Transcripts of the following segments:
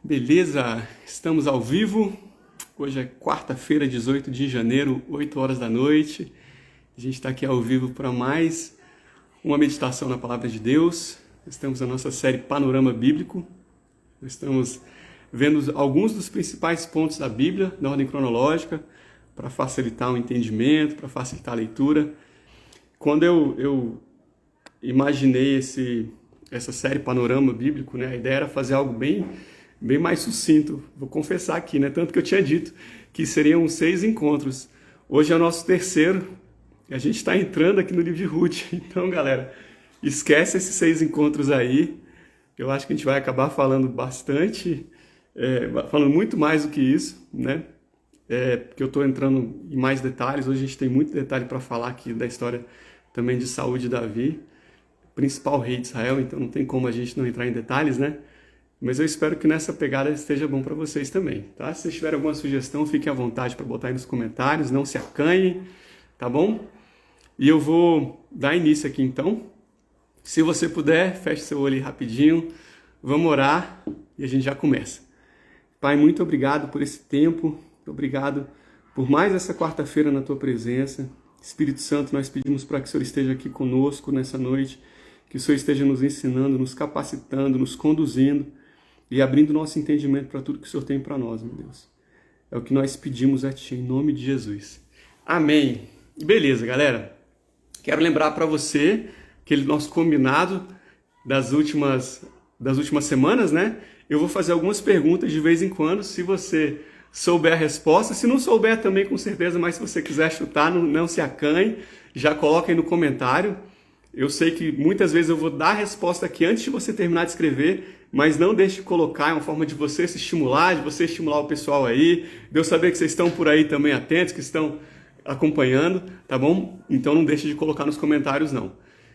Beleza, estamos ao vivo. Hoje é quarta-feira, 18 de janeiro, 8 horas da noite. A gente está aqui ao vivo para mais uma meditação na Palavra de Deus. Estamos na nossa série Panorama Bíblico. Estamos vendo alguns dos principais pontos da Bíblia, na ordem cronológica, para facilitar o entendimento, para facilitar a leitura. Quando eu imaginei essa série Panorama Bíblico, né, a ideia era fazer algo bem mais sucinto, vou confessar aqui, né? Tanto que eu tinha dito que seriam 6 encontros. Hoje é o nosso terceiro, e a gente está entrando aqui no livro de Ruth. Então, galera, esquece esses 6 encontros aí. Eu acho que a gente vai acabar falando bastante, falando muito mais do que isso, né? Porque eu estou entrando em mais detalhes. Hoje a gente tem muito detalhe para falar aqui da história também de Saul de Davi, principal rei de Israel, então não tem como a gente não entrar em detalhes, né? Mas eu espero que nessa pegada esteja bom para vocês também, tá? Se vocês tiverem alguma sugestão, fiquem à vontade para botar aí nos comentários, não se acanhem, tá bom? E eu vou dar início aqui então. Se você puder, feche seu olho aí rapidinho, vamos orar e a gente já começa. Pai, muito obrigado por esse tempo, obrigado por mais essa quarta-feira na Tua presença. Espírito Santo, nós pedimos para que o Senhor esteja aqui conosco nessa noite, que o Senhor esteja nos ensinando, nos capacitando, nos conduzindo, e abrindo nosso entendimento para tudo que o Senhor tem para nós, meu Deus. É o que nós pedimos a Ti, em nome de Jesus. Amém. Beleza, galera. Quero lembrar para você aquele nosso combinado das últimas semanas, né? Eu vou fazer algumas perguntas de vez em quando, se você souber a resposta. Se não souber também, com certeza, mas se você quiser chutar, não se acanhe. Já coloca aí no comentário. Eu sei que muitas vezes eu vou dar a resposta aqui antes de você terminar de escrever, mas não deixe de colocar, é uma forma de você se estimular, de você estimular o pessoal aí, de eu saber que vocês estão por aí também atentos, que estão acompanhando, tá bom? Então não deixe de colocar nos comentários não,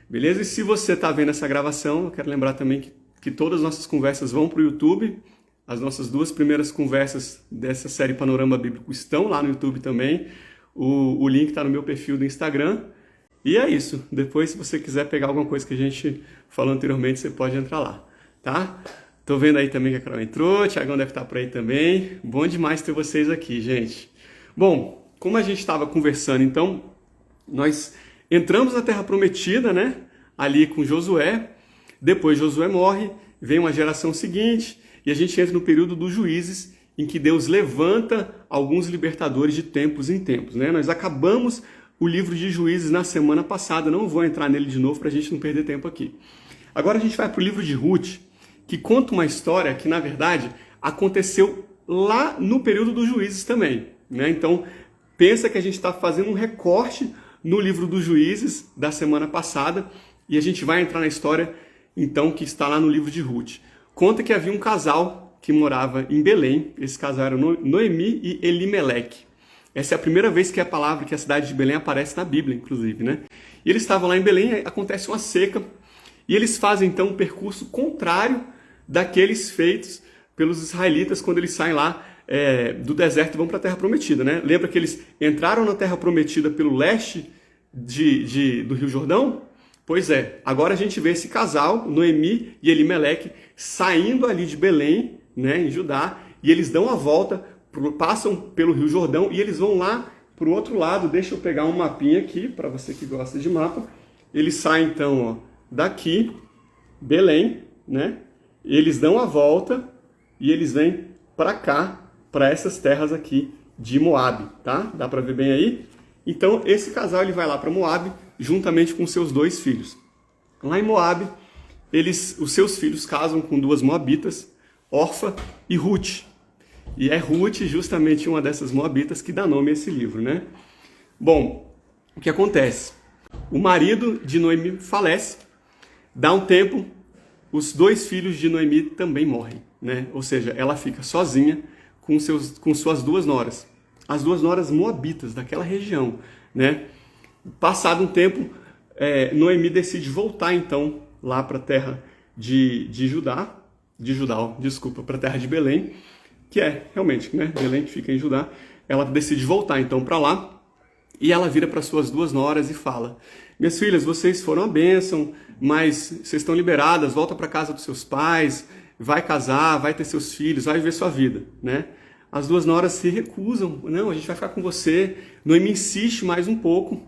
beleza? E se você está vendo essa gravação, eu quero lembrar também que todas as nossas conversas vão para o YouTube. As nossas 2 primeiras conversas dessa série Panorama Bíblico estão lá no YouTube também. O link está no meu perfil do Instagram. E é isso. Depois, se você quiser pegar alguma coisa que a gente falou anteriormente, você pode entrar lá, tá? Tô vendo aí também que a Carol entrou, o Thiagão deve estar por aí também. Bom demais ter vocês aqui, gente. Bom, como a gente estava conversando, então, nós entramos na Terra Prometida, né? Ali com Josué. Depois Josué morre, vem uma geração seguinte, e a gente entra no período dos juízes, em que Deus levanta alguns libertadores de tempos em tempos, né? Nós acabamos o livro de Juízes na semana passada, não vou entrar nele de novo para a gente não perder tempo aqui. Agora a gente vai para o livro de Ruth, que conta uma história que, na verdade, aconteceu lá no período dos Juízes também, né? Então, pensa que a gente está fazendo um recorte no livro dos Juízes da semana passada e a gente vai entrar na história, então, que está lá no livro de Ruth. Conta que havia um casal que morava em Belém, esse casal era Noemi e Elimeleque. Essa é a primeira vez que a palavra, que a cidade de Belém aparece na Bíblia, inclusive, né? E eles estavam lá em Belém, acontece uma seca, e eles fazem, então, um percurso contrário daqueles feitos pelos israelitas quando eles saem lá do deserto e vão para a Terra Prometida, né? Lembra que eles entraram na Terra Prometida pelo leste do Rio Jordão? Pois é, agora a gente vê esse casal, Noemi e Elimeleque, saindo ali de Belém, né, em Judá, e eles dão a volta, passam pelo Rio Jordão e eles vão lá para o outro lado. Deixa eu pegar um mapinha aqui, para você que gosta de mapa. Eles saem então, ó, daqui, Belém, né? Eles dão a volta e eles vêm para cá, para essas terras aqui de Moabe, tá? Dá para ver bem aí? Então esse casal ele vai lá para Moabe juntamente com seus 2 filhos. Lá em Moabe, os seus filhos casam com 2 moabitas, Orfa e Ruth. E é Ruth justamente uma dessas moabitas que dá nome a esse livro, né? Bom, o que acontece? O marido de Noemi falece, dá um tempo, os 2 filhos de Noemi também morrem, né? Ou seja, ela fica sozinha com suas 2 noras. As 2 noras moabitas daquela região, né? Passado um tempo, Noemi decide voltar então lá para a terra para a terra de Belém, que é realmente, né, Belém que fica em Judá. Ela decide voltar então para lá e ela vira para suas 2 noras e fala: minhas filhas, vocês foram a bênção, mas vocês estão liberadas, volta para casa dos seus pais, vai casar, vai ter seus filhos, vai viver sua vida, né? As duas noras se recusam, não, a gente vai ficar com você. Noemi insiste mais um pouco,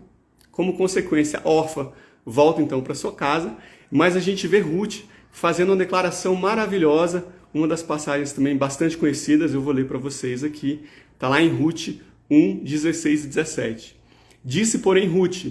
como consequência, Orfa volta então para sua casa, mas a gente vê Ruth fazendo uma declaração maravilhosa, uma das passagens também bastante conhecidas, eu vou ler para vocês aqui, está lá em Ruth 1, 16 e 17. Disse, porém, Ruth,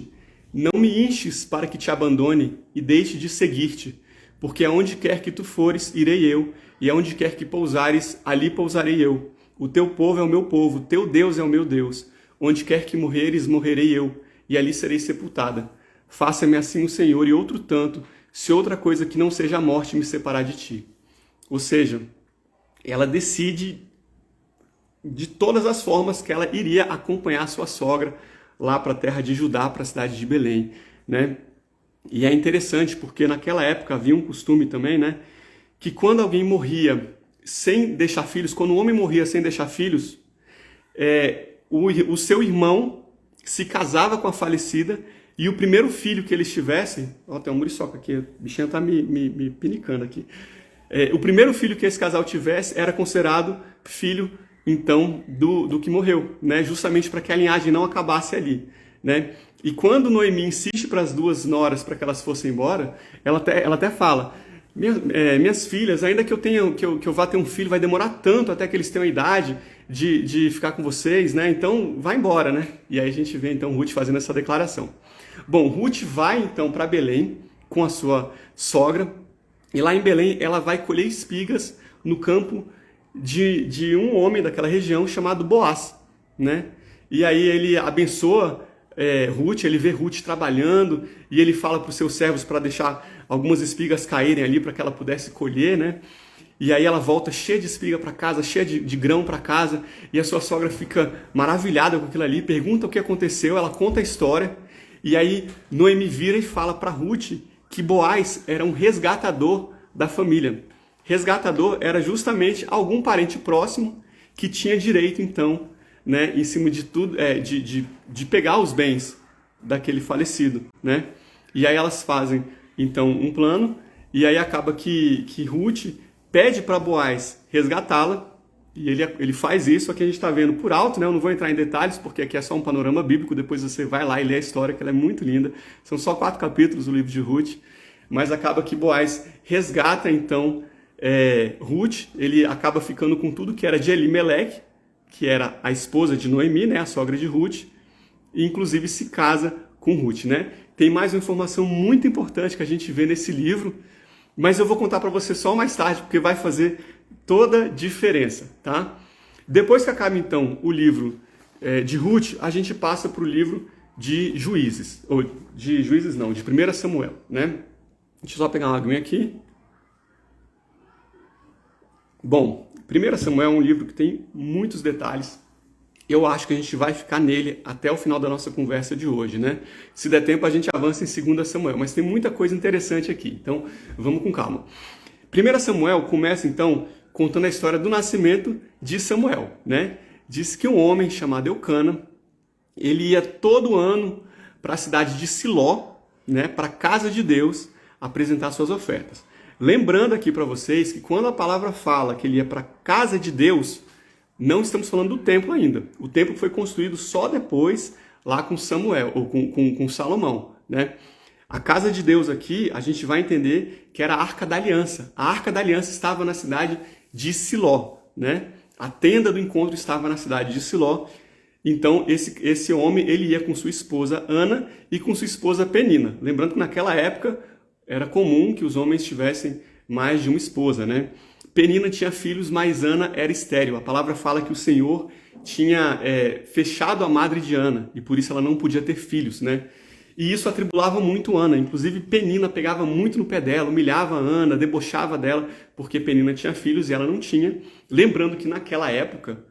não me enches para que te abandone e deixe de seguir-te, porque aonde quer que tu fores, irei eu, e aonde quer que pousares, ali pousarei eu. O teu povo é o meu povo, o teu Deus é o meu Deus. Onde quer que morreres, morrerei eu, e ali serei sepultada. Faça-me assim o Senhor, e outro tanto, se outra coisa que não seja a morte me separar de ti. Ou seja, ela decide de todas as formas que ela iria acompanhar a sua sogra lá para a terra de Judá, para a cidade de Belém, né? E é interessante porque naquela época havia um costume também, né? Que quando alguém morria sem deixar filhos, quando um homem morria sem deixar filhos, o seu irmão se casava com a falecida e o primeiro filho que eles tivessem... Ó, tem um muriçoca aqui, o bichinho tá me pinicando aqui. O primeiro filho que esse casal tivesse era considerado filho, então, do que morreu, né? Justamente para que a linhagem não acabasse ali, né? E quando Noemi insiste para as duas noras para que elas fossem embora, ela até fala, minhas filhas, ainda que eu vá ter um filho, vai demorar tanto até que eles tenham a idade de ficar com vocês, né? Então, vai embora, né? E aí a gente vê, então, Ruth fazendo essa declaração. Bom, Ruth vai, então, para Belém com a sua sogra, e lá em Belém ela vai colher espigas no campo de um homem daquela região chamado Boaz, né? E aí ele abençoa Ruth, ele vê Ruth trabalhando e ele fala para os seus servos para deixar algumas espigas caírem ali para que ela pudesse colher, né? E aí ela volta cheia de espiga para casa, cheia de grão para casa, e a sua sogra fica maravilhada com aquilo ali, pergunta o que aconteceu, ela conta a história, e aí Noemi vira e fala para Ruth que Boaz era um resgatador da família. Resgatador era justamente algum parente próximo que tinha direito, então, né, em cima de tudo, de pegar os bens daquele falecido, né? E aí elas fazem, então, um plano, e aí acaba que Ruth pede para Boaz resgatá-la, e ele faz isso. Aqui a gente está vendo por alto, né? Eu não vou entrar em detalhes, porque aqui é só um panorama bíblico, depois você vai lá e lê a história, que ela é muito linda. São só 4 capítulos do livro de Ruth, mas acaba que Boaz resgata, então, Ruth. Ele acaba ficando com tudo que era de Elimeleque, que era a esposa de Noemi, né? A sogra de Ruth, e inclusive se casa com Ruth, né? Tem mais uma informação muito importante que a gente vê nesse livro, mas eu vou contar para você só mais tarde, porque vai fazer toda a diferença, tá? Depois que acaba, então, o livro de Ruth, a gente passa para o livro de Juízes, ou de Juízes não, de 1 Samuel, né? Deixa eu só pegar uma aguinha aqui. Bom, 1 Samuel é um livro que tem muitos detalhes. Eu acho que a gente vai ficar nele até o final da nossa conversa de hoje, né? Se der tempo, a gente avança em 2 Samuel, mas tem muita coisa interessante aqui, então vamos com calma. 1 Samuel começa, então, contando a história do nascimento de Samuel, né? Diz que um homem chamado Eucana, ele ia todo ano para a cidade de Siló, né, para a casa de Deus, apresentar suas ofertas. Lembrando aqui para vocês que quando a palavra fala que ele ia para a casa de Deus, não estamos falando do templo ainda. O templo foi construído só depois, lá com Samuel, ou com Salomão, né? A casa de Deus aqui, a gente vai entender que era a Arca da Aliança. A Arca da Aliança estava na cidade de Siló, né? A tenda do encontro estava na cidade de Siló. Então, esse homem, ele ia com sua esposa Ana e com sua esposa Penina. Lembrando que naquela época era comum que os homens tivessem mais de uma esposa, né? Penina tinha filhos, mas Ana era estéril. A palavra fala que o Senhor tinha fechado a madre de Ana e por isso ela não podia ter filhos, né? E isso atribulava muito Ana. Inclusive, Penina pegava muito no pé dela, humilhava Ana, debochava dela, porque Penina tinha filhos e ela não tinha. Lembrando que naquela época,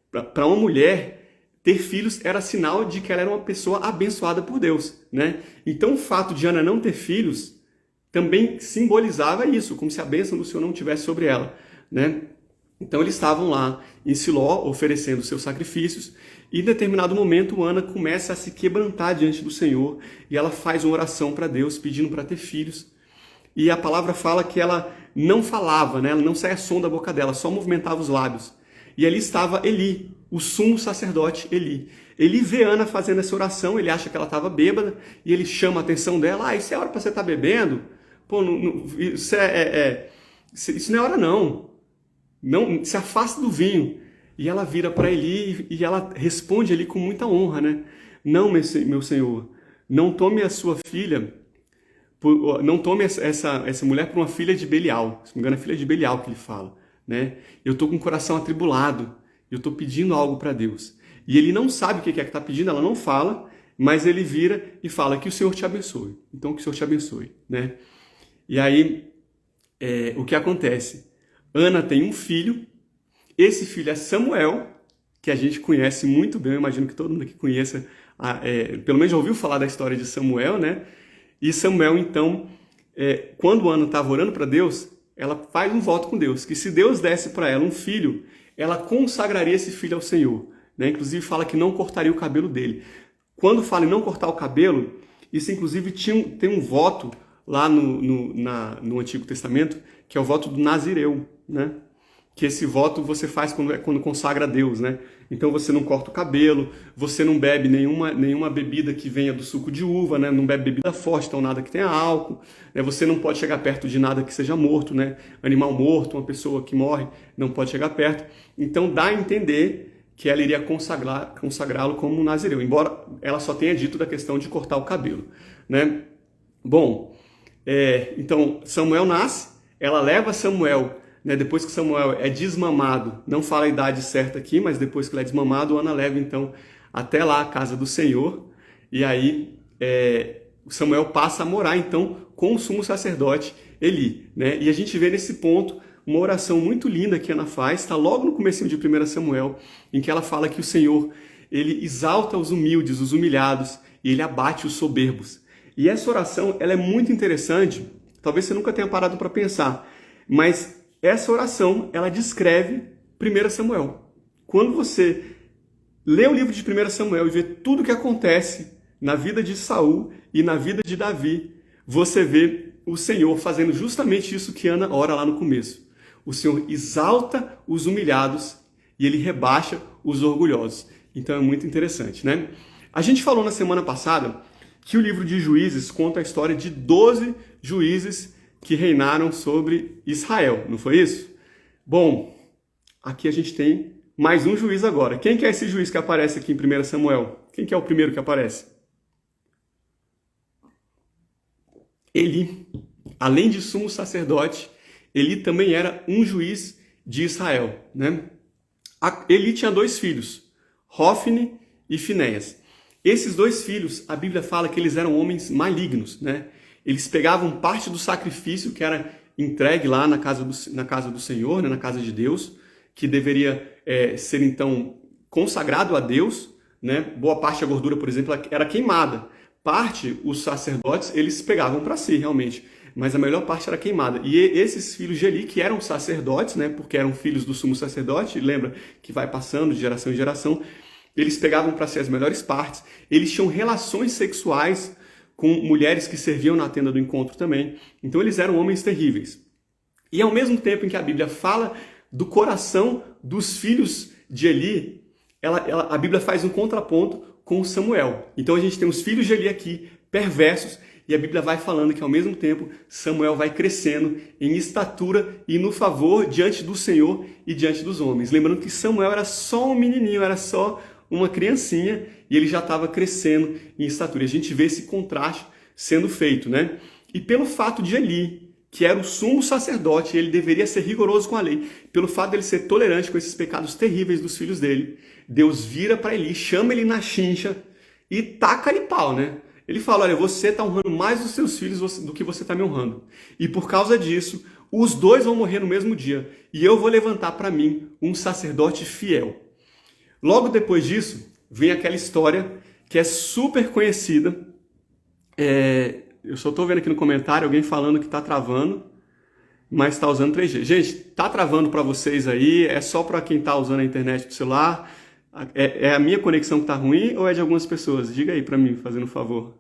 para uma mulher, ter filhos era sinal de que ela era uma pessoa abençoada por Deus, né? Então, o fato de Ana não ter filhos também simbolizava isso, como se a bênção do Senhor não tivesse sobre ela, né? Então eles estavam lá em Siló oferecendo seus sacrifícios e em determinado momento Ana começa a se quebrantar diante do Senhor e ela faz uma oração para Deus pedindo para ter filhos. E a palavra fala que ela não falava, né? Ela não saía som da boca dela, só movimentava os lábios. E ali estava Eli, o sumo sacerdote Eli. Ele vê Ana fazendo essa oração, ele acha que ela estava bêbada, e ele chama a atenção dela. Ah, isso é hora para você estar bebendo? Pô, isso isso não é hora não. Não, se afasta do vinho. E ela vira para Eli e ela responde ali com muita honra, né? Não, meu senhor, não tome a sua filha, não tome essa mulher por uma filha de Belial. Se não me engano, é filha de Belial que ele fala, né? Eu estou com o coração atribulado, eu estou pedindo algo para Deus. E ele não sabe o que é que está pedindo, ela não fala, mas ele vira e fala que o Senhor te abençoe. Então, que o Senhor te abençoe, né? E aí, o que acontece? Ana tem um filho, esse filho é Samuel, que a gente conhece muito bem, eu imagino que todo mundo aqui conheça, pelo menos já ouviu falar da história de Samuel, né? E Samuel, então, quando Ana estava orando para Deus, ela faz um voto com Deus, que se Deus desse para ela um filho, ela consagraria esse filho ao Senhor, né? Inclusive fala que não cortaria o cabelo dele. Quando fala em não cortar o cabelo, isso inclusive tem um voto lá no Antigo Testamento, que é o voto do Nazireu, né? Que esse voto você faz quando consagra a Deus, né? Então você não corta o cabelo, você não bebe nenhuma bebida que venha do suco de uva, né? Não bebe bebida forte, então nada que tenha álcool, né? Você não pode chegar perto de nada que seja morto, né? Animal morto, uma pessoa que morre, não pode chegar perto. Então dá a entender que ela iria consagrá-lo como um nazireu, embora ela só tenha dito da questão de cortar o cabelo, né? Bom, então Samuel nasce, ela leva Samuel, né, depois que Samuel é desmamado, não fala a idade certa aqui, mas depois que ele é desmamado, Ana leva então até lá a casa do Senhor, e aí Samuel passa a morar então com o sumo sacerdote Eli, né? E a gente vê nesse ponto uma oração muito linda que Ana faz, está logo no comecinho de 1 Samuel, em que ela fala que o Senhor, ele exalta os humildes, os humilhados, e ele abate os soberbos. E essa oração, ela é muito interessante, talvez você nunca tenha parado para pensar, mas essa oração, ela descreve 1 Samuel. Quando você lê o livro de 1 Samuel e vê tudo o que acontece na vida de Saul e na vida de Davi, você vê o Senhor fazendo justamente isso que Ana ora lá no começo. O Senhor exalta os humilhados e ele rebaixa os orgulhosos. Então é muito interessante, né? A gente falou na semana passada que o livro de Juízes conta a história de 12 juízes que reinaram sobre Israel, não foi isso? Bom, aqui a gente tem mais um juiz agora. Quem que é esse juiz que aparece aqui em 1 Samuel? Quem que é o primeiro que aparece? Eli. Além de sumo sacerdote, Eli também era um juiz de Israel, né? Eli tinha 2 filhos, Hofni e Finéias. Esses 2 filhos, a Bíblia fala que eles eram homens malignos, né? Eles pegavam parte do sacrifício que era entregue lá na casa do Senhor, né? Na casa de Deus, que deveria ser então consagrado a Deus, né? Boa parte da gordura, por exemplo, era queimada. Parte, os sacerdotes, eles pegavam para si, realmente, mas a melhor parte era queimada. E esses filhos de Eli, que eram sacerdotes, né? Porque eram filhos do sumo sacerdote, lembra que vai passando de geração em geração, eles pegavam para si as melhores partes, eles tinham relações sexuais com mulheres que serviam na tenda do encontro também. Então eles eram homens terríveis. E ao mesmo tempo em que a Bíblia fala do coração dos filhos de Eli, a Bíblia faz um contraponto com Samuel. Então a gente tem os filhos de Eli aqui, perversos, e a Bíblia vai falando que ao mesmo tempo Samuel vai crescendo em estatura e no favor diante do Senhor e diante dos homens. Lembrando que Samuel era só um menininho, era só uma criancinha, e ele já estava crescendo em estatura. E a gente vê esse contraste sendo feito, né? E pelo fato de Eli, que era o sumo sacerdote, ele deveria ser rigoroso com a lei, pelo fato de ele ser tolerante com esses pecados terríveis dos filhos dele, Deus vira para Eli, chama ele na chincha e taca-lhe pau, né? Ele fala, olha, você está honrando mais os seus filhos do que você está me honrando. E por causa disso, os 2 vão morrer no mesmo dia. E eu vou levantar para mim um sacerdote fiel. Logo depois disso, vem aquela história que é super conhecida. Eu só estou vendo aqui no comentário alguém falando que está travando, mas está usando 3G. Gente, está travando para vocês aí? É só para quem está usando a internet do celular? É a minha conexão que está ruim ou é de algumas pessoas? Diga aí para mim, fazendo um favor.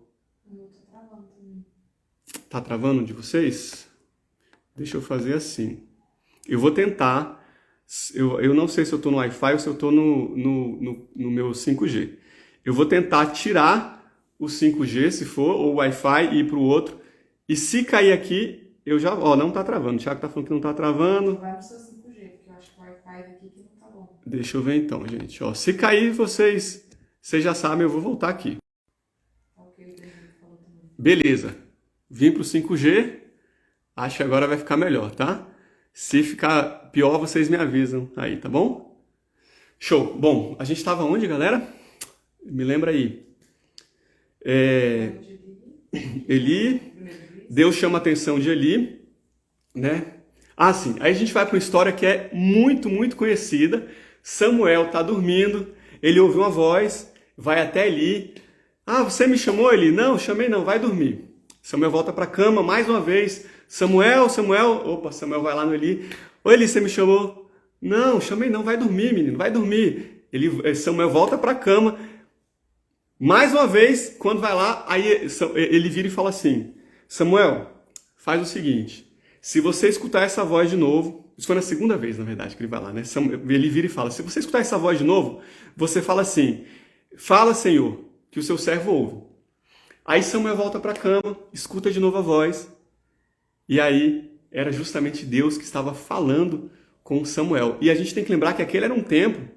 Está travando de vocês? Deixa eu fazer assim. Eu vou tentar. Eu não sei se eu estou no Wi-Fi ou se eu estou no meu 5G. Eu vou tentar tirar o 5G, se for, ou o Wi-Fi, e ir para o outro. E se cair aqui, eu já... Ó, não está travando. O Thiago está falando que não está travando. Vai no seu 5G, porque eu acho que o Wi-Fi daqui que não tá bom. Deixa eu ver então, gente. Ó, se cair, vocês já sabem, eu vou voltar aqui. Ok, falou também. Beleza. Vim para o 5G. Acho que agora vai ficar melhor, tá? Se ficar pior, vocês me avisam aí, tá bom? Show. Bom, a gente estava onde, galera? Me lembra aí. Eli, Deus chama a atenção de Eli, né? Ah, sim. Aí a gente vai para uma história que é muito, muito conhecida. Samuel tá dormindo, ele ouve uma voz, vai até Eli. Ah, você me chamou, Eli? Não, chamei não, vai dormir. Samuel volta para a cama mais uma vez. Samuel. Opa, Samuel vai lá no Eli. Ô, Eli, você me chamou? Não, chamei não, vai dormir, menino, vai dormir. Samuel volta para a cama. Mais uma vez, quando vai lá, aí ele vira e fala assim: Samuel, faz o seguinte, se você escutar essa voz de novo, isso foi na segunda vez, na verdade, que ele vai lá, né? Ele vira e fala: se você escutar essa voz de novo, você fala assim: fala, Senhor, que o seu servo ouve. Aí Samuel volta para a cama, escuta de novo a voz, e aí era justamente Deus que estava falando com Samuel. E a gente tem que lembrar que aquele era um tempo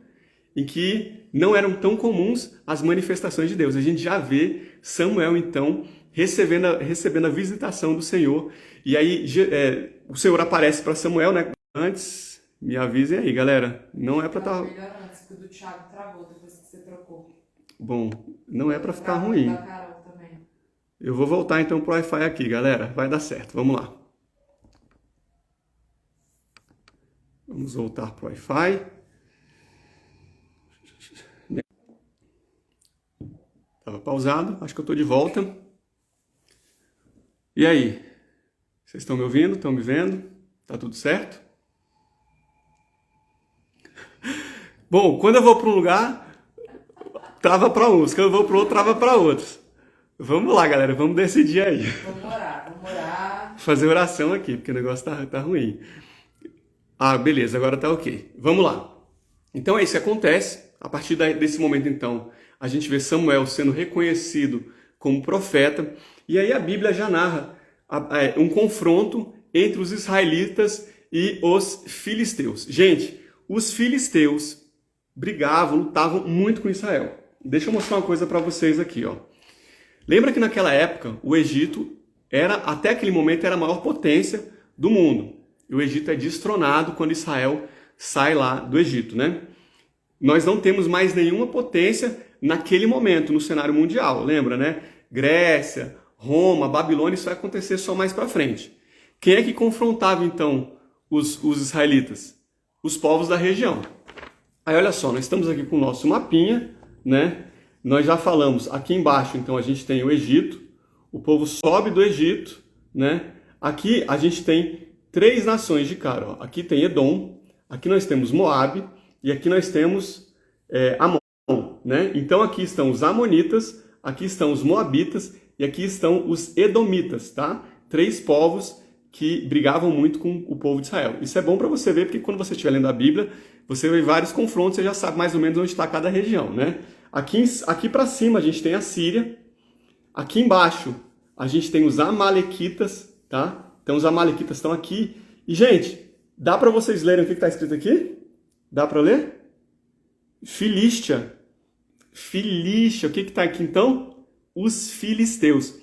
em que não eram tão comuns as manifestações de Deus. A gente já vê Samuel, então, recebendo a visitação do Senhor. E aí o Senhor aparece para Samuel, né? Antes, me avisem aí, galera. Não é para estar... Melhor antes, que o do Thiago travou depois que você trocou. Bom, não é para ficar ruim. Da Carol também. Eu vou voltar então pro Wi-Fi aqui, galera. Vai dar certo. Vamos lá. Vamos voltar pro Wi-Fi. Estava pausado, acho que eu estou de volta. E aí? Vocês estão me ouvindo? Estão me vendo? Tá tudo certo? Bom, quando eu vou para um lugar, trava para uns. Quando eu vou para outro, trava para outros. Vamos lá, galera, vamos decidir aí. Vamos orar. Fazer oração aqui, porque o negócio tá ruim. Ah, beleza, agora tá ok. Vamos lá. Então é isso que acontece. A partir desse momento, então, a gente vê Samuel sendo reconhecido como profeta. E aí a Bíblia já narra um confronto entre os israelitas e os filisteus. Gente, os filisteus brigavam, lutavam muito com Israel. Deixa eu mostrar uma coisa para vocês aqui, ó. Lembra que naquela época o Egito até aquele momento, era a maior potência do mundo. E o Egito é destronado quando Israel sai lá do Egito, né? Nós não temos mais nenhuma potência naquele momento no cenário mundial, lembra, né? Grécia, Roma, Babilônia, isso vai acontecer só mais para frente. Quem é que confrontava então os israelitas? Os povos da região. Aí olha só, nós estamos aqui com o nosso mapinha, né? Nós já falamos, aqui embaixo então a gente tem o Egito, o povo sobe do Egito, né? Aqui a gente tem 3 nações de cara, ó. Aqui tem Edom, aqui nós temos Moabe e aqui nós temos Amon, né? Então aqui estão os Amonitas, aqui estão os Moabitas e aqui estão os Edomitas, tá? 3 povos que brigavam muito com o povo de Israel. Isso é bom para você ver, porque quando você estiver lendo a Bíblia, você vê vários confrontos, você já sabe mais ou menos onde está cada região, né? Aqui para cima a gente tem a Síria, aqui embaixo a gente tem os Amalequitas, tá? Então os Amalequitas estão aqui. E, gente, dá para vocês lerem o que está escrito aqui? Dá para ler? Filístia. Filístia. O que está aqui então? Os filisteus.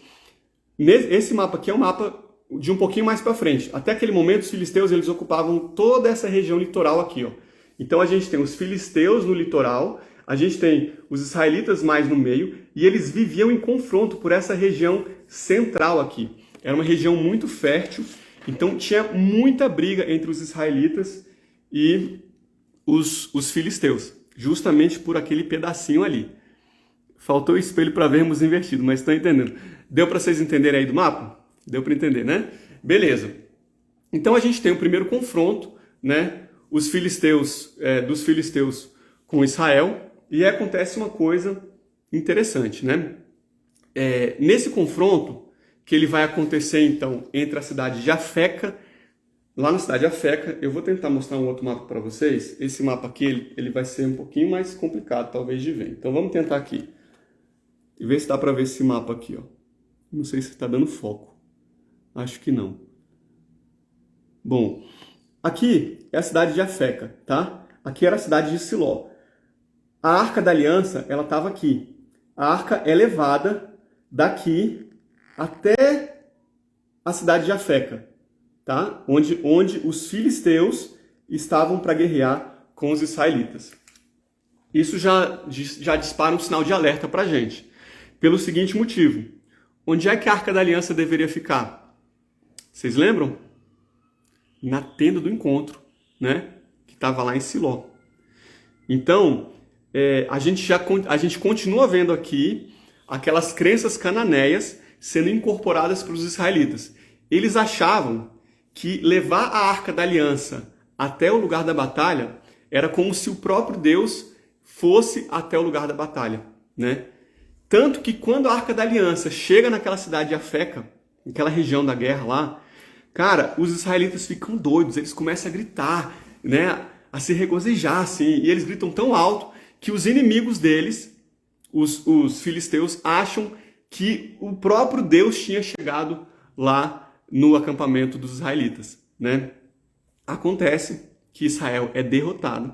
Esse mapa aqui é um mapa de um pouquinho mais para frente. Até aquele momento, os filisteus eles ocupavam toda essa região litoral aqui, ó. Então a gente tem os filisteus no litoral, a gente tem os israelitas mais no meio, e eles viviam em confronto por essa região central aqui. Era uma região muito fértil, então tinha muita briga entre os israelitas e os filisteus, justamente por aquele pedacinho ali. Faltou o espelho para vermos invertido, mas estão entendendo. Deu para vocês entenderem aí do mapa? Deu para entender, né? Beleza. Então a gente tem o primeiro confronto, né? Os filisteus, dos filisteus com Israel, e aí acontece uma coisa interessante, né? Nesse confronto, que ele vai acontecer então entre a cidade de Afeca lá na cidade de Afeca. Eu vou tentar mostrar um outro mapa para vocês. Esse mapa aqui, ele vai ser um pouquinho mais complicado, talvez, de ver. Então vamos tentar aqui. E ver se dá para ver esse mapa aqui, ó. Não sei se está dando foco. Acho que não. Bom, aqui é a cidade de Afeca, tá? Aqui era a cidade de Siló. A Arca da Aliança, ela estava aqui. A arca é levada daqui até a cidade de Afeca, tá? Onde os filisteus estavam para guerrear com os israelitas. Isso já dispara um sinal de alerta para a gente. Pelo seguinte motivo: onde é que a Arca da Aliança deveria ficar? Vocês lembram? Na tenda do encontro, né? Que estava lá em Siló. Então, a gente continua vendo aqui aquelas crenças cananeias sendo incorporadas para os israelitas. Eles achavam que levar a Arca da Aliança até o lugar da batalha era como se o próprio Deus fosse até o lugar da batalha, né? Tanto que quando a Arca da Aliança chega naquela cidade de Afeca, naquela região da guerra lá, cara, os israelitas ficam doidos, eles começam a gritar, né? A se regozijar, assim, e eles gritam tão alto que os inimigos deles, os filisteus, acham que o próprio Deus tinha chegado lá no acampamento dos israelitas, né? Acontece que Israel é derrotado.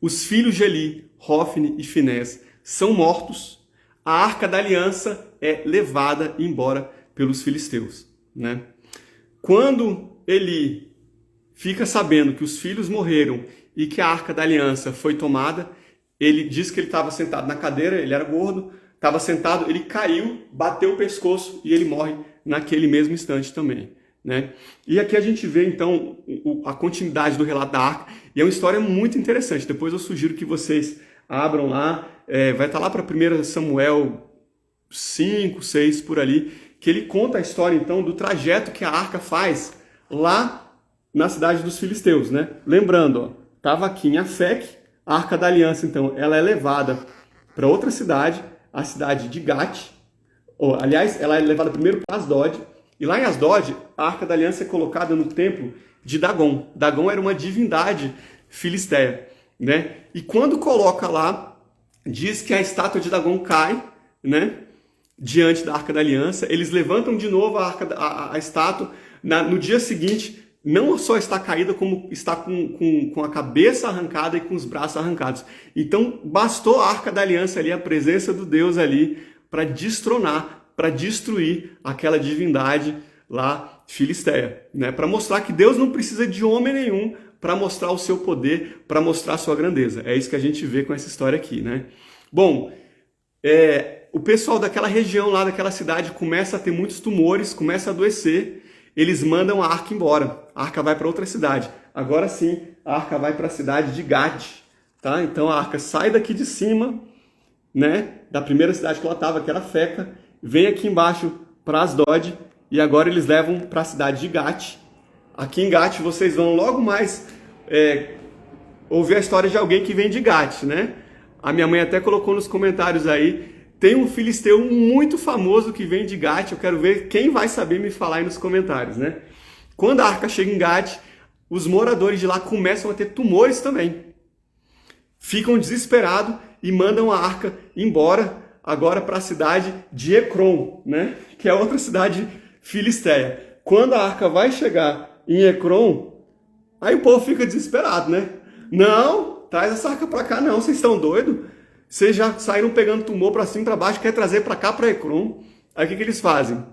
Os filhos de Eli, Hofni e Finés, são mortos. A Arca da Aliança é levada embora pelos filisteus, né? Quando Eli fica sabendo que os filhos morreram e que a Arca da Aliança foi tomada, ele diz que ele estava sentado na cadeira, ele era gordo, estava sentado, ele caiu, bateu o pescoço e ele morre naquele mesmo instante também, né? E aqui a gente vê, então, a continuidade do relato da Arca, e é uma história muito interessante. Depois eu sugiro que vocês abram lá, vai estar lá para 1 Samuel 5, 6, por ali, que ele conta a história, então, do trajeto que a Arca faz lá na cidade dos filisteus, né? Lembrando, estava aqui em Afec, a Arca da Aliança, então, ela é levada para outra cidade, a cidade de Gate. Aliás, ela é levada primeiro para Asdod, e lá em Asdod, a Arca da Aliança é colocada no templo de Dagon. Dagon era uma divindade filisteia, né? E quando coloca lá, diz que a estátua de Dagon cai, né? Diante da Arca da Aliança, eles levantam de novo a estátua. No dia seguinte, não só está caída, como está com a cabeça arrancada e com os braços arrancados. Então, bastou a Arca da Aliança ali, a presença do Deus ali, para destronar, para destruir aquela divindade lá filisteia, né? Para mostrar que Deus não precisa de homem nenhum para mostrar o seu poder, para mostrar a sua grandeza. É isso que a gente vê com essa história aqui, né? Bom, o pessoal daquela região lá, daquela cidade, começa a ter muitos tumores, começa a adoecer. Eles mandam a arca embora. A arca vai para outra cidade. Agora sim, a arca vai para a cidade de Gad, tá? Então a arca sai daqui de cima, né? Da primeira cidade que ela estava, que era Feca, vem aqui embaixo para Asdod, e agora eles levam para a cidade de Gat. Aqui em Gat vocês vão logo mais ouvir a história de alguém que vem de Gat, né? A minha mãe até colocou nos comentários aí, tem um filisteu muito famoso que vem de Gat. Eu quero ver quem vai saber me falar aí nos comentários, né? Quando a arca chega em Gat, os moradores de lá começam a ter tumores também. Ficam desesperados e mandam a arca embora, agora para a cidade de Ecrom, né? Que é outra cidade filisteia. Quando a arca vai chegar em Ecrom, aí o povo fica desesperado, né? Não, traz essa arca para cá não, vocês estão doidos? Vocês já saíram pegando tumor para cima e para baixo, quer trazer para cá, para Ecrom. Aí o que eles fazem?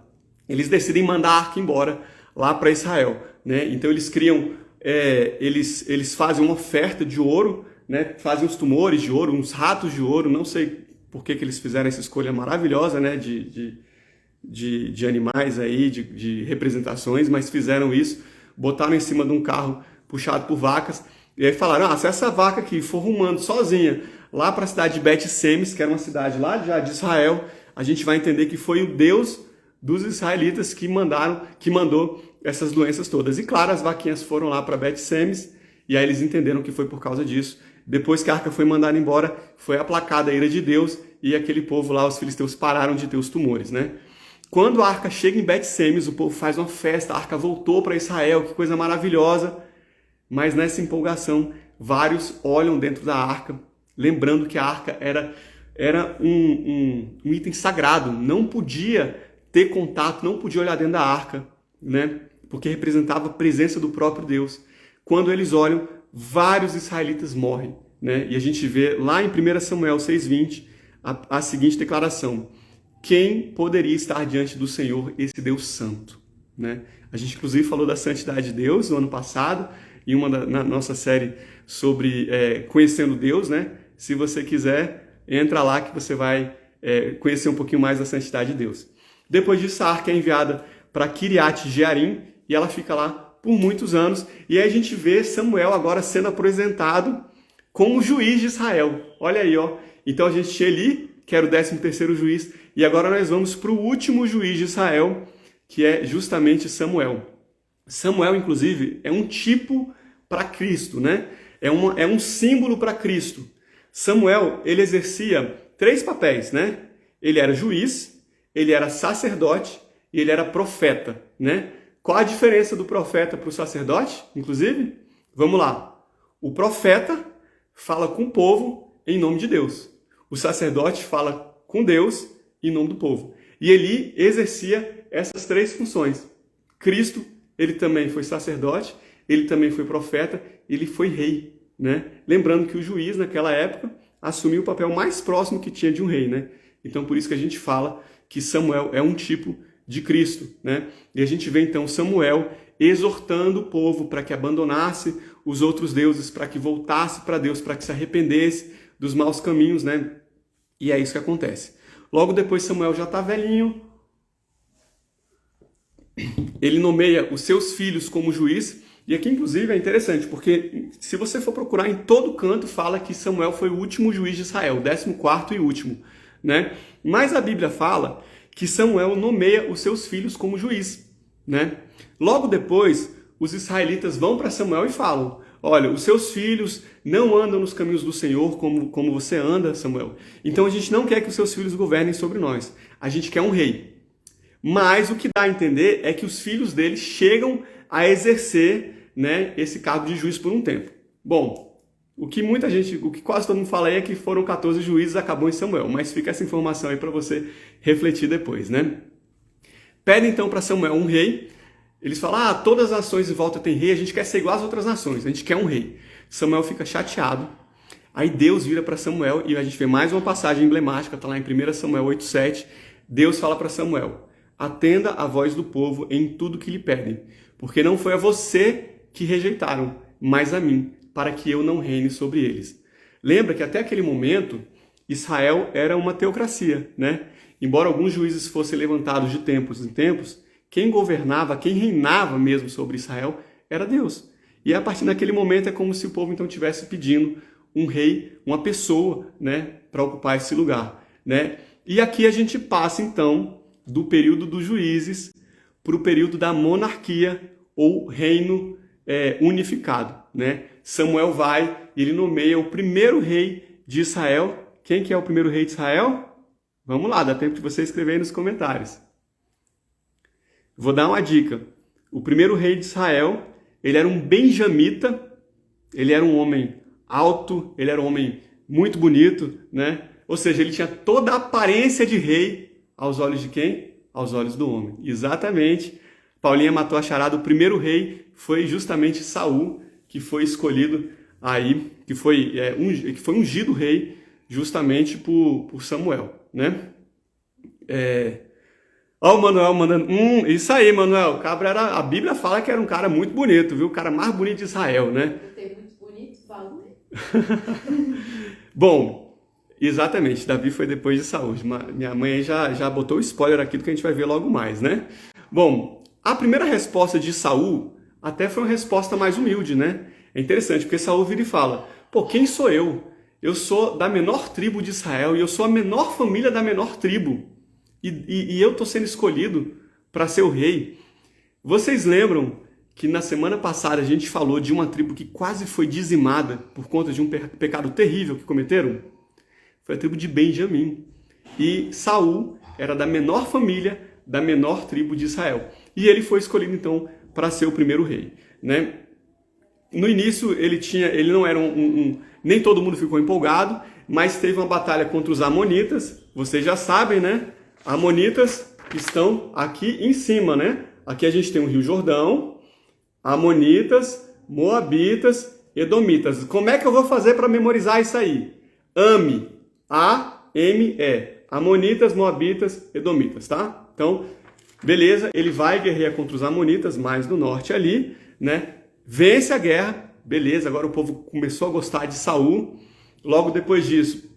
Eles decidem mandar a arca embora lá para Israel, né? Então eles criam, eles fazem uma oferta de ouro, né? Fazem uns tumores de ouro, uns ratos de ouro, não sei por que eles fizeram essa escolha maravilhosa, né? De animais aí, de representações, mas fizeram isso, botaram em cima de um carro puxado por vacas, e aí falaram, se essa vaca aqui for rumando sozinha lá para a cidade de Bet-Semes, que era uma cidade lá já de Israel, a gente vai entender que foi o Deus dos israelitas que mandou essas doenças todas. E claro, as vaquinhas foram lá para Bet-Semes, e aí eles entenderam que foi por causa disso. Depois que a arca foi mandada embora, foi aplacada a ira de Deus, e aquele povo lá, os filisteus, pararam de ter os tumores, né? quando a arca chega em Bet-Semes, o povo faz uma festa, a arca voltou para Israel, que coisa maravilhosa. Mas nessa empolgação, vários olham dentro da arca, lembrando que a arca era um item sagrado, não podia ter contato, não podia olhar dentro da arca, né? Porque representava a presença do próprio Deus. Quando eles olham, vários israelitas morrem, né? E a gente vê lá em 1 Samuel 6,20 a seguinte declaração: quem poderia estar diante do Senhor, esse Deus santo, né? A gente inclusive falou da santidade de Deus no ano passado, na nossa série sobre Conhecendo Deus, né? Se você quiser, entra lá que você vai conhecer um pouquinho mais da santidade de Deus. Depois disso, a arca é enviada para Kiriat Jearim e ela fica lá por muitos anos. E aí a gente vê Samuel agora sendo apresentado como juiz de Israel. Olha aí, ó. Então a gente tinha Eli, que era o 13º juiz, e agora nós vamos para o último juiz de Israel, que é justamente Samuel. Samuel, inclusive, é um tipo para Cristo, né? É um símbolo para Cristo. Samuel, ele exercia 3 papéis, né? Ele era juiz, ele era sacerdote e ele era profeta, né? Qual a diferença do profeta para o sacerdote, inclusive? Vamos lá. O profeta fala com o povo em nome de Deus. O sacerdote fala com Deus em nome do povo. E Eli exercia essas 3 funções. Cristo, ele também foi sacerdote, ele também foi profeta, ele foi rei, né? Lembrando que o juiz, naquela época, assumiu o papel mais próximo que tinha de um rei, né? Então, por isso que a gente fala que Samuel é um tipo de Cristo, né? E a gente vê, então, Samuel exortando o povo para que abandonasse os outros deuses, para que voltasse para Deus, para que se arrependesse dos maus caminhos, né? E é isso que acontece. Logo depois, Samuel já está velhinho. Ele nomeia os seus filhos como juiz. E aqui, inclusive, é interessante, porque se você for procurar em todo canto, fala que Samuel foi o último juiz de Israel, o 14º e último, né? Mas a Bíblia fala que Samuel nomeia os seus filhos como juiz, né? Logo depois, os israelitas vão para Samuel e falam: olha, os seus filhos não andam nos caminhos do Senhor como você anda, Samuel. Então a gente não quer que os seus filhos governem sobre nós. A gente quer um rei. Mas o que dá a entender é que os filhos deles chegam a exercer, né, esse cargo de juiz por um tempo. Bom, o que quase todo mundo fala aí é que foram 14 juízes, acabou em Samuel, mas fica essa informação aí para você refletir depois, né? Pedem então para Samuel um rei. Eles falam: todas as nações em volta tem rei, a gente quer ser igual às outras nações, a gente quer um rei. Samuel fica chateado. Aí Deus vira para Samuel e a gente vê mais uma passagem emblemática, está lá em 1 Samuel 8,7. Deus fala para Samuel: atenda a voz do povo em tudo que lhe pedem, porque não foi a você que rejeitaram, mas a mim, para que eu não reine sobre eles. Lembra que até aquele momento, Israel era uma teocracia, né? Embora alguns juízes fossem levantados de tempos em tempos, quem governava, quem reinava mesmo sobre Israel era Deus. E a partir daquele momento é como se o povo então estivesse pedindo um rei, uma pessoa, né, para ocupar esse lugar, né? E aqui a gente passa então do período dos juízes para o período da monarquia ou reino unificado, né? Samuel vai e ele nomeia o primeiro rei de Israel. Quem que é o primeiro rei de Israel? Vamos lá, dá tempo de você escrever aí nos comentários. Vou dar uma dica. O primeiro rei de Israel, ele era um benjamita, ele era um homem alto, ele era um homem muito bonito, né? Ou seja, ele tinha toda a aparência de rei aos olhos de quem? Aos olhos do homem. Exatamente. Paulinha matou a charada. O primeiro rei foi justamente Saul, que foi escolhido aí, que foi ungido rei justamente por Samuel, né? Ó, o Manuel mandando. Isso aí, Manuel. Cabra a Bíblia fala que era um cara muito bonito, viu? O cara mais bonito de Israel, né? Botei muito bonito, falou. Bom, exatamente. Davi foi depois de Saul. Minha mãe aí já botou o spoiler aqui do que a gente vai ver logo mais, né? Bom, a primeira resposta de Saul até foi uma resposta mais humilde, né? É interessante, porque Saul vira e fala: pô, quem sou eu? Eu sou da menor tribo de Israel e eu sou a menor família da menor tribo. E eu estou sendo escolhido para ser o rei. Vocês lembram que na semana passada a gente falou de uma tribo que quase foi dizimada por conta de um pecado terrível que cometeram? Foi a tribo de Benjamim. E Saul era da menor família da menor tribo de Israel. E ele foi escolhido então para ser o primeiro rei, né? No início ele não era nem todo mundo ficou empolgado, mas teve uma batalha contra os amonitas. Vocês já sabem, né? Amonitas estão aqui em cima, né? Aqui a gente tem o Rio Jordão, amonitas, moabitas, edomitas. Como é que eu vou fazer para memorizar isso aí? Ame, A-M-E, amonitas, moabitas, edomitas, tá? Então, beleza, ele vai guerrear contra os amonitas, mais no norte ali, né? Vence a guerra, beleza, agora o povo começou a gostar de Saul. Logo depois disso,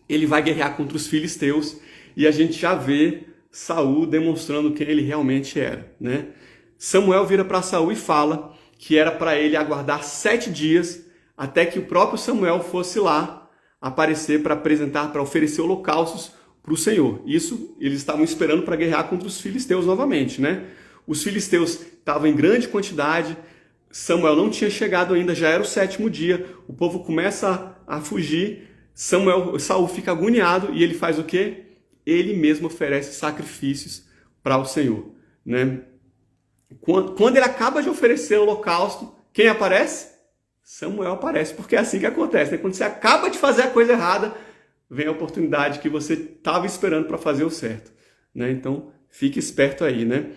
ele vai guerrear contra os filisteus e a gente já vê Saul demonstrando quem ele realmente era, né? Samuel vira para Saul e fala que era para ele aguardar 7 dias até que o próprio Samuel fosse lá aparecer para apresentar, para oferecer holocaustos para o Senhor. Isso eles estavam esperando para guerrear contra os filisteus novamente, né? Os filisteus estavam em grande quantidade, Samuel não tinha chegado ainda, já era o 7º dia, o povo começa a fugir, Saul fica agoniado e ele faz o quê? Ele mesmo oferece sacrifícios para o Senhor, né? Quando ele acaba de oferecer o holocausto, quem aparece? Samuel aparece, porque é assim que acontece, né? Quando você acaba de fazer a coisa errada, vem a oportunidade que você estava esperando para fazer o certo, né? Então, fique esperto aí, né?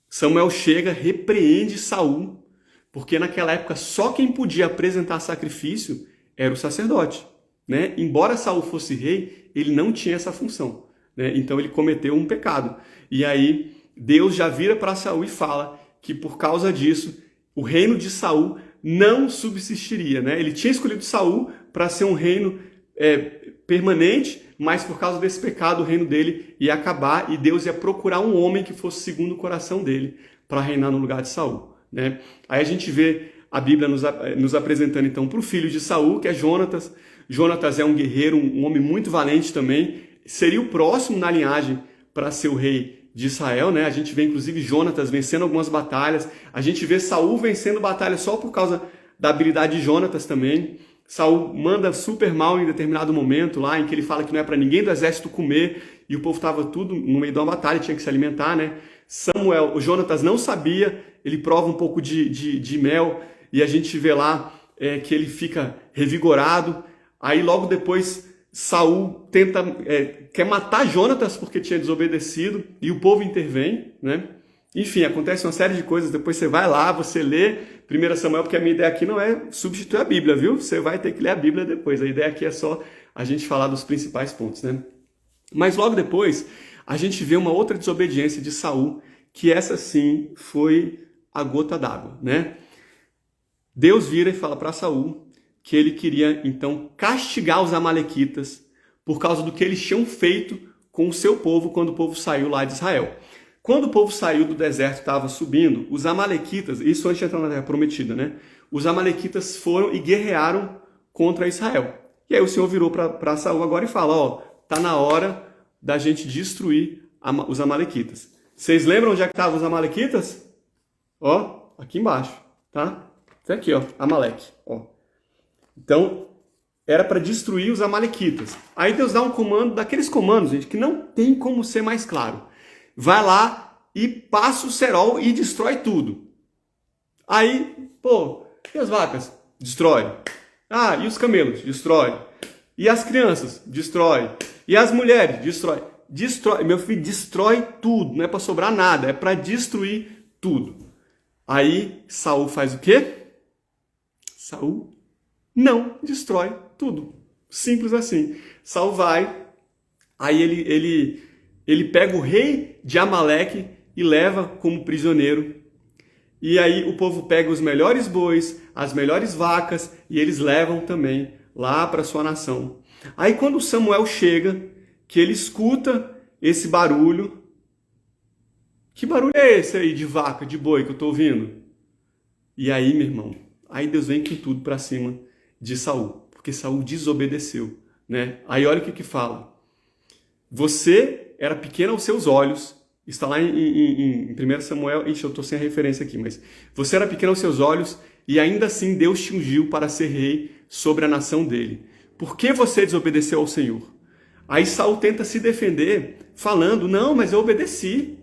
Samuel chega, repreende Saul, porque naquela época só quem podia apresentar sacrifício era o sacerdote, né? Embora Saul fosse rei, ele não tinha essa função, né? Então ele cometeu um pecado. E aí Deus já vira para Saul e fala que por causa disso o reino de Saul não subsistiria, né? Ele tinha escolhido Saul para ser um reino permanente, mas por causa desse pecado o reino dele ia acabar e Deus ia procurar um homem que fosse segundo o coração dele para reinar no lugar de Saul, né? Aí a gente vê a Bíblia nos apresentando então para o filho de Saul, que é Jonatas. Jonatas é um guerreiro, um homem muito valente também, seria o próximo na linhagem para ser o rei de Israel, né? A gente vê inclusive Jonatas vencendo algumas batalhas, a gente vê Saul vencendo batalhas só por causa da habilidade de Jonatas também. Saul manda super mal em determinado momento lá, em que ele fala que não é para ninguém do exército comer, e o povo estava tudo no meio de uma batalha, tinha que se alimentar, né? O Jonatas não sabia, ele prova um pouco de mel, e a gente vê lá que ele fica revigorado. Aí logo depois Saul quer matar Jonatas porque tinha desobedecido, e o povo intervém, né? Enfim, acontece uma série de coisas, depois você vai lá, você lê 1 Samuel, porque a minha ideia aqui não é substituir a Bíblia, viu? Você vai ter que ler a Bíblia depois, a ideia aqui é só a gente falar dos principais pontos, né? Mas logo depois, a gente vê uma outra desobediência de Saul, que essa sim foi a gota d'água, né? Deus vira e fala para Saul que ele queria então castigar os amalequitas por causa do que eles tinham feito com o seu povo quando o povo saiu lá de Israel. Quando o povo saiu do deserto, estava subindo, os amalequitas, isso antes de entrar na terra prometida, né? Os amalequitas foram e guerrearam contra Israel. E aí o Senhor virou para Saul agora e fala, ó, tá na hora da gente destruir os amalequitas. Vocês lembram onde é que estavam os amalequitas? Ó, aqui embaixo, tá? Tá aqui, ó, Amaleque, ó. Então, era para destruir os amalequitas. Aí Deus dá um comando, daqueles comandos, gente, que não tem como ser mais claro. Vai lá e passa o cerol e destrói tudo. Aí, pô, e as vacas? Destrói. Ah, e os camelos? Destrói. E as crianças? Destrói. E as mulheres? Destrói. Destrói. Meu filho, destrói tudo. Não é para sobrar nada, é para destruir tudo. Aí, Saul faz o quê? Saul não destrói tudo. Simples assim. Saul vai, aí ele pega o rei de Amaleque e leva como prisioneiro. E aí o povo pega os melhores bois, as melhores vacas, e eles levam também lá para sua nação. Aí quando Samuel chega, que ele escuta esse barulho, que barulho é esse aí de vaca, de boi que eu estou ouvindo? E aí, meu irmão, aí Deus vem com tudo para cima de Saul, porque Saul desobedeceu, né? Aí olha o que fala. Você era pequeno aos seus olhos, está lá em 1 Samuel, ixi, eu estou sem a referência aqui, mas você era pequeno aos seus olhos e ainda assim Deus te ungiu para ser rei sobre a nação dele. Por que você desobedeceu ao Senhor? Aí Saul tenta se defender, falando, não, mas eu obedeci.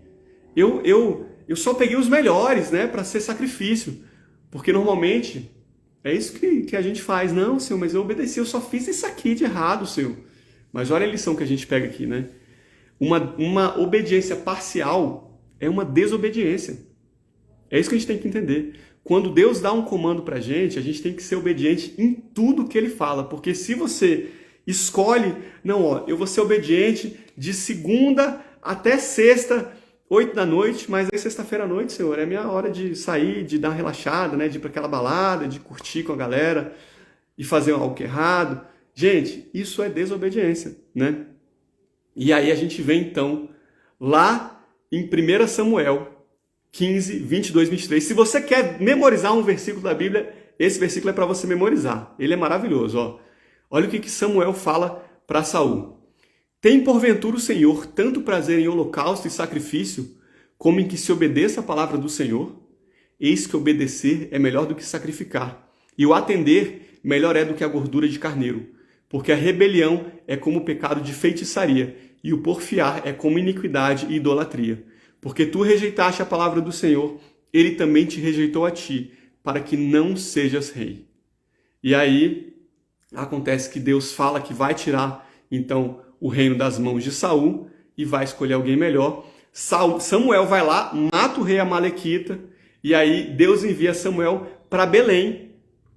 Eu só peguei os melhores, né, para ser sacrifício. Porque normalmente é isso que a gente faz. Não, Senhor, mas eu obedeci, eu só fiz isso aqui de errado, Senhor. Mas olha a lição que a gente pega aqui, né? Uma obediência parcial é uma desobediência. É isso que a gente tem que entender. Quando Deus dá um comando pra gente, a gente tem que ser obediente em tudo que Ele fala. Porque se você escolhe, não, ó, eu vou ser obediente de segunda até sexta, 8 da noite, mas aí sexta-feira à noite, Senhor, é minha hora de sair, de dar uma relaxada, né, de ir para aquela balada, de curtir com a galera e fazer algo errado. Gente, isso é desobediência, né? E aí a gente vê então lá em 1 Samuel 15, 22, 23. Se você quer memorizar um versículo da Bíblia, esse versículo é para você memorizar. Ele é maravilhoso, ó. Olha o que Samuel fala para Saul. Tem porventura o Senhor tanto prazer em holocausto e sacrifício, como em que se obedeça a palavra do Senhor? Eis que obedecer é melhor do que sacrificar, e o atender melhor é do que a gordura de carneiro. Porque a rebelião é como o pecado de feitiçaria, e o porfiar é como iniquidade e idolatria. Porque tu rejeitaste a palavra do Senhor, ele também te rejeitou a ti, para que não sejas rei. E aí acontece que Deus fala que vai tirar, então, o reino das mãos de Saul e vai escolher alguém melhor. Samuel vai lá, mata o rei Amalequita, e aí Deus envia Samuel para Belém,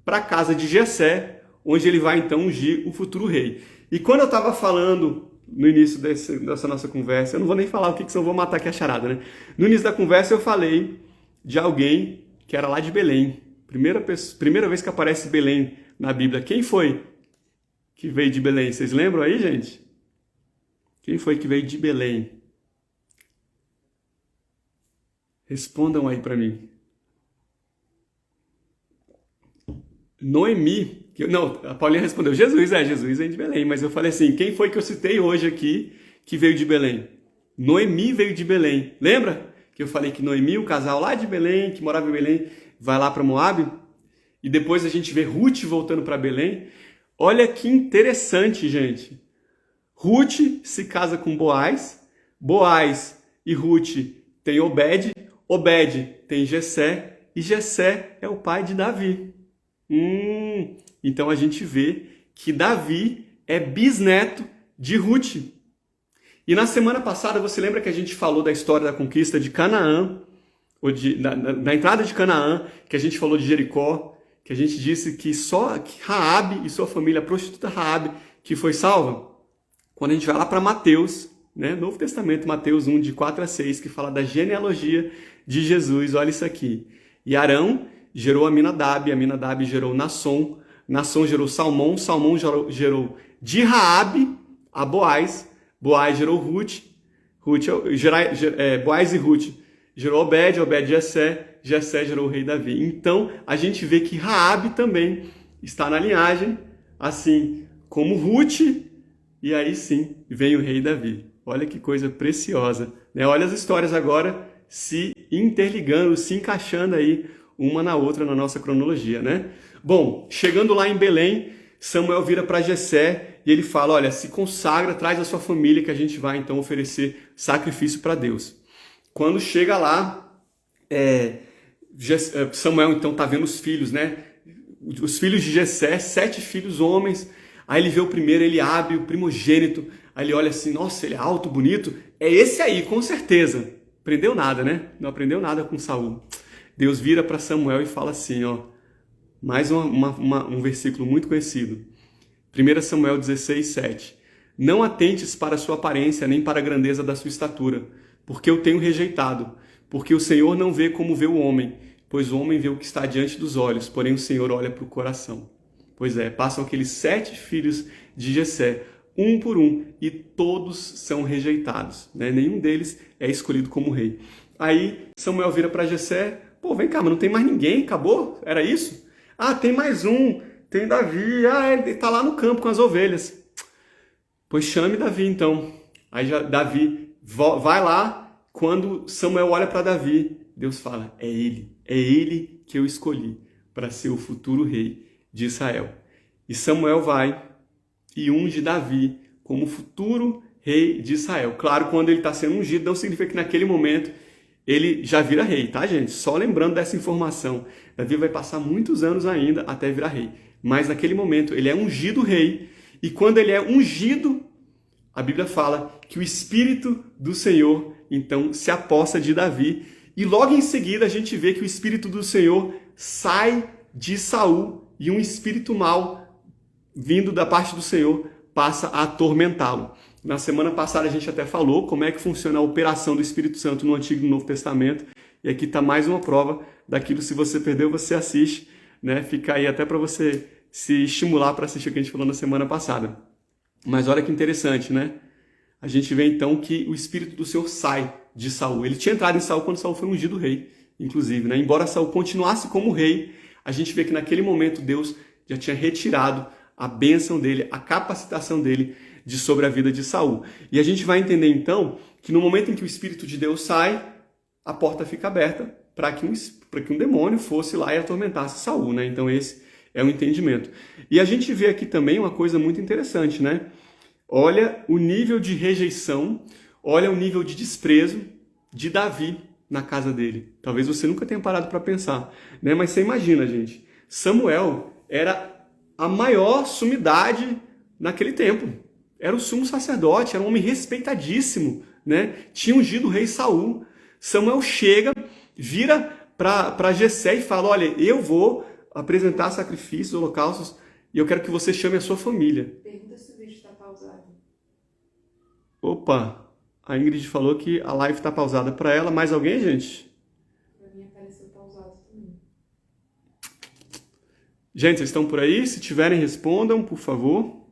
para a casa de Jessé, onde ele vai então ungir o futuro rei. E quando eu estava falando no início dessa nossa conversa, eu não vou nem falar o que senão eu vou matar aqui a charada, né? No início da conversa eu falei de alguém que era lá de Belém. Primeira vez que aparece Belém na Bíblia. Quem foi que veio de Belém? Vocês lembram aí, gente? Quem foi que veio de Belém? Respondam aí para mim. Noemi. Não, a Paulinha respondeu, Jesus vem de Belém. Mas eu falei assim, quem foi que eu citei hoje aqui que veio de Belém? Noemi veio de Belém. Lembra que eu falei que Noemi, o casal lá de Belém, que morava em Belém, vai lá para Moabe? E depois a gente vê Ruth voltando para Belém. Olha que interessante, gente. Ruth se casa com Boaz, Boaz e Ruth tem Obed, Obed tem Jessé e Jessé é o pai de Davi. Então a gente vê que Davi é bisneto de Ruth. E na semana passada você lembra que a gente falou da história da conquista de Canaã, ou da entrada de Canaã, que a gente falou de Jericó, que a gente disse que só Raabe e sua família, a prostituta Raabe, que foi salva? Quando a gente vai lá para Mateus, né, Novo Testamento, Mateus 1, de 4 a 6, que fala da genealogia de Jesus, olha isso aqui. E Arão gerou Aminadab, Aminadab gerou Nasson, Nasson gerou Salmão, Salmão gerou de Raabe a Boaz, Boaz gerou Ruth, Boaz e Ruth gerou Obed, Obed Jessé, Jessé gerou o rei Davi. Então a gente vê que Raabe também está na linhagem, assim como Ruth. E aí sim, vem o rei Davi. Olha que coisa preciosa, né? Olha as histórias agora se interligando, se encaixando aí uma na outra na nossa cronologia, né? Bom, chegando lá em Belém, Samuel vira para Jessé e ele fala, olha, se consagra, traz a sua família que a gente vai então oferecer sacrifício para Deus. Quando chega lá, Samuel então tá vendo os filhos, né? Os filhos de Jessé, 7 filhos homens. Aí ele vê o primeiro, Eliabe, o primogênito. Aí ele olha assim, nossa, ele é alto, bonito. É esse aí, com certeza. Aprendeu nada, né? Não aprendeu nada com Saul. Deus vira para Samuel e fala assim, ó. Mais um versículo muito conhecido. 1 Samuel 16, 7. Não atentes para a sua aparência, nem para a grandeza da sua estatura, porque eu tenho rejeitado. Porque o Senhor não vê como vê o homem, pois o homem vê o que está diante dos olhos, porém o Senhor olha para o coração. Pois é, passam aqueles 7 filhos de Jessé, um por um, e todos são rejeitados, né? Nenhum deles é escolhido como rei. Aí Samuel vira para Jessé, pô, vem cá, mas não tem mais ninguém, acabou? Era isso? Ah, tem mais um, tem Davi, ele tá lá no campo com as ovelhas. Pois chame Davi então. Aí Davi vai lá, quando Samuel olha para Davi, Deus fala, é ele que eu escolhi para ser o futuro rei de Israel. E Samuel vai e unge Davi como futuro rei de Israel. Claro, quando ele está sendo ungido, não significa que naquele momento ele já vira rei, tá, gente? Só lembrando dessa informação. Davi vai passar muitos anos ainda até virar rei. Mas naquele momento ele é ungido rei. E quando ele é ungido, a Bíblia fala que o Espírito do Senhor, então, se apossa de Davi. E logo em seguida a gente vê que o Espírito do Senhor sai de Saul e um espírito mau, vindo da parte do Senhor, passa a atormentá-lo. Na semana passada a gente até falou como é que funciona a operação do Espírito Santo no Antigo e no Novo Testamento. E aqui está mais uma prova daquilo. Se você perdeu, você assiste, né? Fica aí até para você se estimular para assistir o que a gente falou na semana passada. Mas olha que interessante, né? A gente vê então que o Espírito do Senhor sai de Saul. Ele tinha entrado em Saul quando Saul foi ungido rei, inclusive, né? Embora Saul continuasse como rei, a gente vê que naquele momento Deus já tinha retirado a bênção dele, a capacitação dele de sobre a vida de Saul. E a gente vai entender então que no momento em que o Espírito de Deus sai, a porta fica aberta para que um demônio fosse lá e atormentasse Saul, né? Então esse é o entendimento. E a gente vê aqui também uma coisa muito interessante, né? Olha o nível de rejeição, olha o nível de desprezo de Davi na casa dele. Talvez você nunca tenha parado para pensar, né? Mas você imagina, gente, Samuel era a maior sumidade naquele tempo. Era o sumo sacerdote, era um homem respeitadíssimo, né? Tinha ungido o rei Saul. Samuel chega, vira para Jessé e fala: olha, eu vou apresentar sacrifícios, holocaustos, e eu quero que você chame a sua família. Pergunta se o vídeo está pausado. Opa, a Ingrid falou que a live está pausada para ela. Mais alguém, gente? Para mim apareceu pausado também. Gente, vocês estão por aí? Se tiverem, respondam, por favor.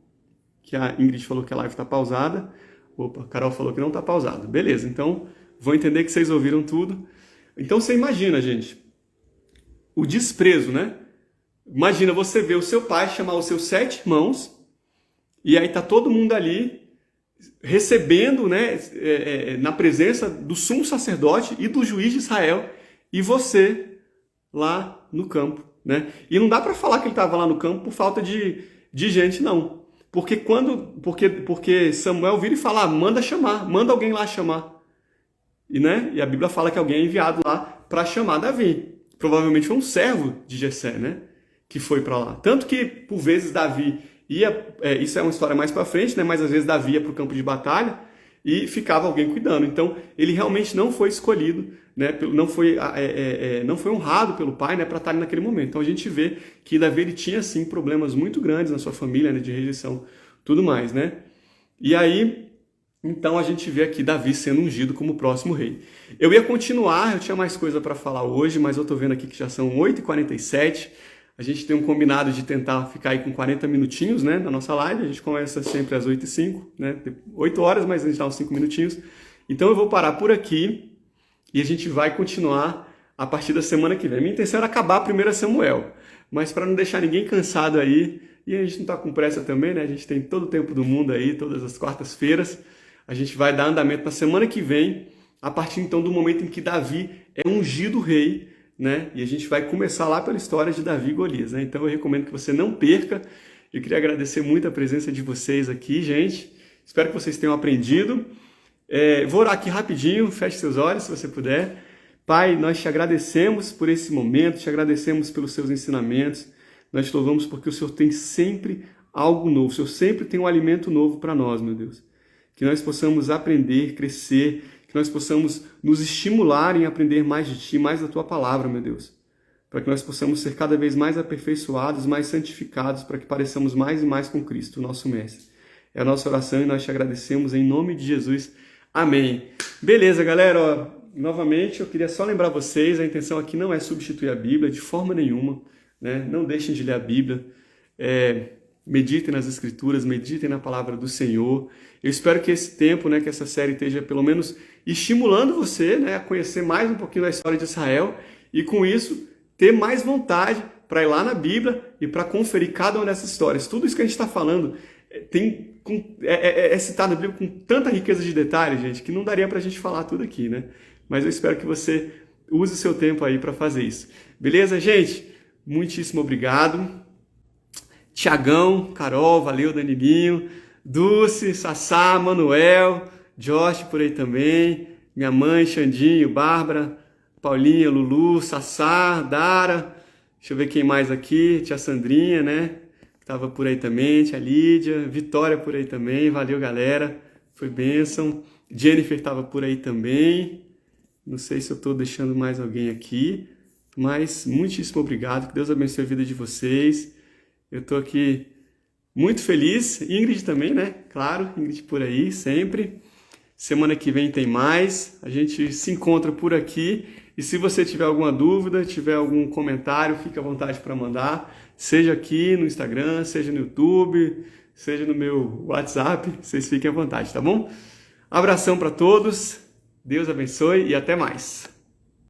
Que a Ingrid falou que a live está pausada. Opa, a Carol falou que não está pausada. Beleza, então vou entender que vocês ouviram tudo. Então você imagina, gente, o desprezo, né? Imagina você ver o seu pai chamar os seus 7 irmãos e aí tá todo mundo ali recebendo, né, na presença do sumo sacerdote e do juiz de Israel, e você lá no campo, né? E não dá para falar que ele estava lá no campo por falta de gente, não. Porque Samuel vira e fala: manda chamar, manda alguém lá chamar. E a Bíblia fala que alguém é enviado lá para chamar Davi. Provavelmente foi um servo de Jessé, né, que foi para lá. Tanto que, por vezes, Davi ia... isso é uma história mais para frente, né, mas às vezes Davi ia para o campo de batalha e ficava alguém cuidando. Então, ele realmente não foi escolhido, né, não foi honrado pelo pai, né, para estar ali naquele momento. Então, a gente vê que Davi ele tinha, sim, problemas muito grandes na sua família, né, de rejeição, tudo mais, né? E aí... então a gente vê aqui Davi sendo ungido como o próximo rei. Eu ia continuar, eu tinha mais coisa para falar hoje, mas eu estou vendo aqui que já são 8h47. A gente tem um combinado de tentar ficar aí com 40 minutinhos, né, na nossa live. A gente começa sempre às 8h05, né, 8 horas, mas a gente dá uns 5 minutinhos. Então eu vou parar por aqui e a gente vai continuar a partir da semana que vem. Minha intenção era acabar a 1 Samuel, mas para não deixar ninguém cansado aí, e a gente não está com pressa também, né, a gente tem todo o tempo do mundo aí, todas as quartas-feiras. A gente vai dar andamento na semana que vem, a partir então do momento em que Davi é ungido rei, né? E a gente vai começar lá pela história de Davi e Golias, né? Então eu recomendo que você não perca. Eu queria agradecer muito a presença de vocês aqui, gente. Espero que vocês tenham aprendido. Vou orar aqui rapidinho, feche seus olhos se você puder. Pai, nós te agradecemos por esse momento, te agradecemos pelos seus ensinamentos. Nós te louvamos porque o Senhor tem sempre algo novo, o Senhor sempre tem um alimento novo para nós, meu Deus. Que nós possamos aprender, crescer, que nós possamos nos estimular em aprender mais de Ti, mais da Tua Palavra, meu Deus. Para que nós possamos ser cada vez mais aperfeiçoados, mais santificados, para que pareçamos mais e mais com Cristo, nosso Mestre. É a nossa oração e nós te agradecemos em nome de Jesus. Amém. Beleza, galera. Ó, novamente, eu queria só lembrar vocês, a intenção aqui não é substituir a Bíblia de forma nenhuma, né? Não deixem de ler a Bíblia. Meditem nas Escrituras, meditem na Palavra do Senhor. Eu espero que esse tempo, né, que essa série esteja pelo menos estimulando você, né, a conhecer mais um pouquinho da história de Israel e com isso ter mais vontade para ir lá na Bíblia e para conferir cada uma dessas histórias. Tudo isso que a gente está falando é citado na Bíblia com tanta riqueza de detalhes, gente, que não daria para a gente falar tudo aqui, né? Mas eu espero que você use o seu tempo aí para fazer isso. Beleza, gente? Muitíssimo obrigado. Tiagão, Carol, valeu, Danilinho. Dulce, Sassá, Manuel, Josh por aí também, minha mãe, Xandinho, Bárbara, Paulinha, Lulu, Sassá, Dara, deixa eu ver quem mais aqui, tia Sandrinha, né? Tava por aí também, tia Lídia, Vitória por aí também, valeu galera, foi bênção. Jennifer tava por aí também, não sei se eu tô deixando mais alguém aqui, mas muitíssimo obrigado, que Deus abençoe a vida de vocês. Eu tô aqui muito feliz, Ingrid também, né? Claro, Ingrid por aí, sempre. Semana que vem tem mais, a gente se encontra por aqui. E se você tiver alguma dúvida, tiver algum comentário, fique à vontade para mandar. Seja aqui no Instagram, seja no YouTube, seja no meu WhatsApp, vocês fiquem à vontade, tá bom? Abração para todos, Deus abençoe e até mais.